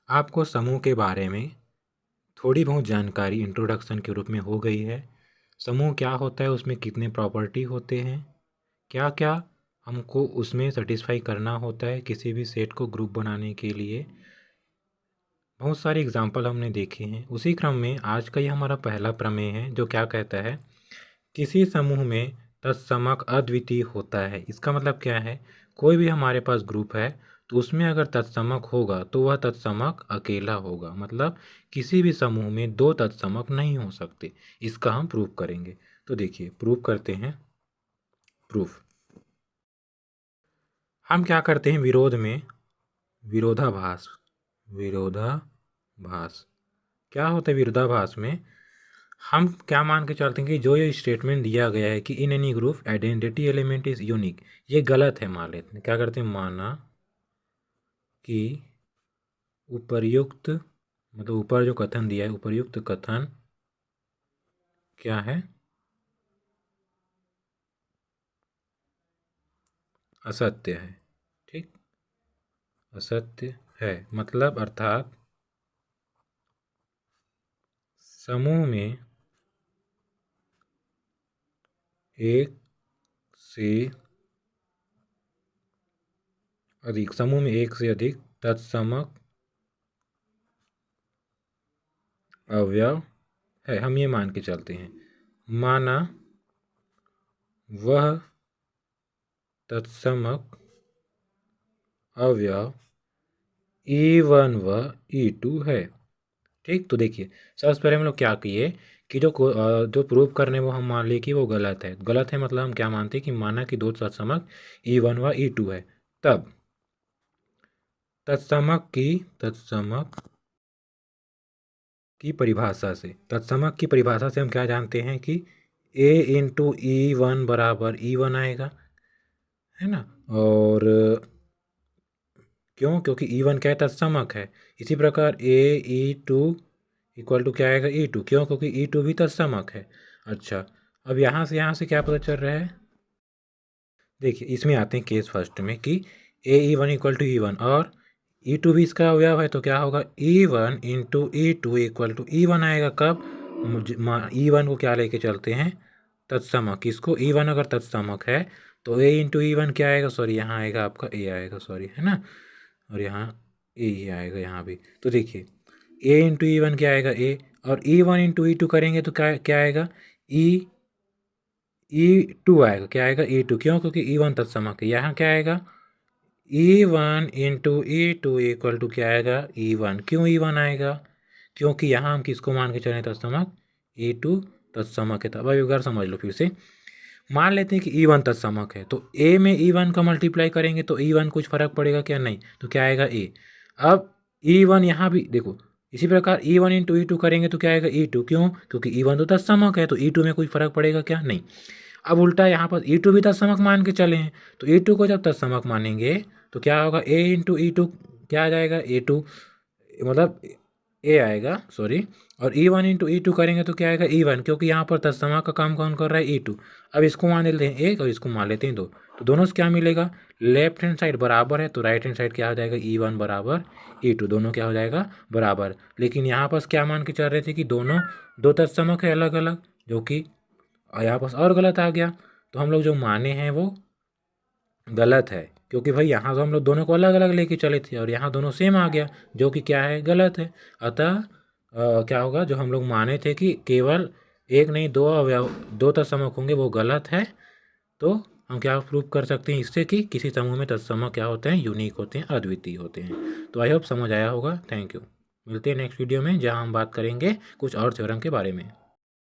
आपको समूह के बारे में थोड़ी बहुत जानकारी इंट्रोडक्शन के रूप में हो गई है। समूह क्या होता है, उसमें कितने प्रॉपर्टी होते हैं, क्या क्या हमको उसमें सेटिस्फाई करना होता है किसी भी सेट को ग्रुप बनाने के लिए। बहुत सारे एग्जाम्पल हमने देखे हैं। उसी क्रम में आज का ये हमारा पहला प्रमेय है जो क्या कहता है, किसी समूह में तत्समक अद्वितीय होता है। इसका मतलब क्या है, कोई भी हमारे पास ग्रुप है तो उसमें अगर तत्समक होगा तो वह तत्समक अकेला होगा। मतलब किसी भी समूह में दो तत्समक नहीं हो सकते। इसका हम प्रूफ करेंगे। तो देखिए प्रूफ करते हैं। प्रूफ हम क्या करते हैं, विरोध में विरोधाभास। विरोधाभास क्या होता है, विरोधाभास में हम क्या मान के चलते हैं कि जो ये स्टेटमेंट दिया गया है कि in any group identity element is unique, ये गलत है। मान लेते हैं, क्या करते हैं, माना कि उपर्युक्त, मतलब ऊपर जो कथन दिया है, उपर्युक्त कथन क्या है, असत्य है। ठीक, असत्य है। मतलब अर्थात समूह में एक से अधिक तत्समक अवयव है। हम ये मान के चलते हैं, माना वह तत्समक अवयव E1 व E2 है। ठीक, तो देखिए सबसे पहले हम लोग क्या किए कि जो प्रूव करने वो हम मान लिए कि वो गलत है। गलत है मतलब हम क्या मानते हैं कि माना कि दो तत्समक E1 व E2 है। तब तत्समक की परिभाषा से हम क्या जानते हैं कि A इंटू E1 बराबर E1 आएगा, है ना। और क्यों, क्योंकि E1 क्या है, तत्समक है। इसी प्रकार AE2 इक्वल टू क्या आएगा, E2। क्यों, क्योंकि E2 भी तत्समक है। अच्छा, अब यहाँ से क्या पता चल रहा है, देखिए इसमें आते हैं केस फर्स्ट में कि AE1 इक्वल टू E1 और E2 भी इसका अवयव है, तो क्या होगा, E1 into E2 equal to E1 आएगा। कब, E1 को क्या लेके चलते हैं, तत्समक। किसको, E1 अगर तत्समक है तो A इंटू E1 क्या आएगा, सॉरी यहाँ आएगा आपका A आएगा, सॉरी, है ना। और यहाँ ए ही आएगा यहाँ भी। तो देखिए ए इंटू E1 क्या आएगा, ए, और E1 इंटू E2 करेंगे तो क्या क्या आएगा, E2 आएगा। क्या आएगा, E2। क्यों, क्योंकि E1 तत्समक है। यहाँ क्या आएगा, E1 into E2 equal to क्या आएगा, E1। क्यों E1 आएगा, क्योंकि यहाँ हम किसको मान के चले, तत्समक E2 तत्समक है। तब अब एक बार समझ लो फिर से। मान लेते हैं कि E1 तत्समक है, तो A में E1 का मल्टीप्लाई करेंगे तो E1 कुछ फर्क पड़ेगा क्या, नहीं। तो क्या आएगा, A। अब E1 यहाँ भी देखो, इसी प्रकार E1 इंटू E2 करेंगे तो क्या आएगा, E2। क्यों, क्योंकि E1 तो तत्समक है, तो E2 में कुछ फर्क पड़ेगा क्या, नहीं। अब उल्टा यहाँ पर E2 भी तत्समक मान के चले हैं, तो E2 को जब तत्समक मानेंगे तो क्या होगा, A इंटू E2 क्या आ जाएगा, A2, मतलब ए आएगा, सॉरी। और E1 इंटू E2 करेंगे तो क्या आएगा, E1, क्योंकि यहाँ पर तत्समक का काम कौन कर रहा है, E2। अब इसको मान लेते हैं 1 और इसको मान लेते हैं 2, तो दोनों से क्या मिलेगा, लेफ्ट हैंड साइड बराबर है तो राइट हैंड साइड क्या हो जाएगा, E1 बराबर E2, दोनों क्या हो जाएगा, बराबर। लेकिन यहाँ पर क्या मान के चल रहे थे कि दोनों दो तत्समक है अलग अलग, जो कि यहाँ पर और गलत आ गया। तो हम लोग जो माने हैं वो गलत है, क्योंकि भाई यहाँ तो हम लोग दोनों को अलग अलग लेके चले थे और यहाँ दोनों सेम आ गया, जो कि क्या है, गलत है। अतः क्या होगा, जो हम लोग माने थे कि केवल एक नहीं दो अवयव दो तत्समक होंगे, वो गलत है। तो हम क्या प्रूव कर सकते हैं इससे कि किसी समूह में तत्समक क्या होते हैं, यूनिक होते हैं, अद्वितीय होते हैं। तो आई होप समझ आया होगा। Thank you. मिलते हैं नेक्स्ट वीडियो में, जहाँ हम बात करेंगे कुछ और थ्योरम के बारे में।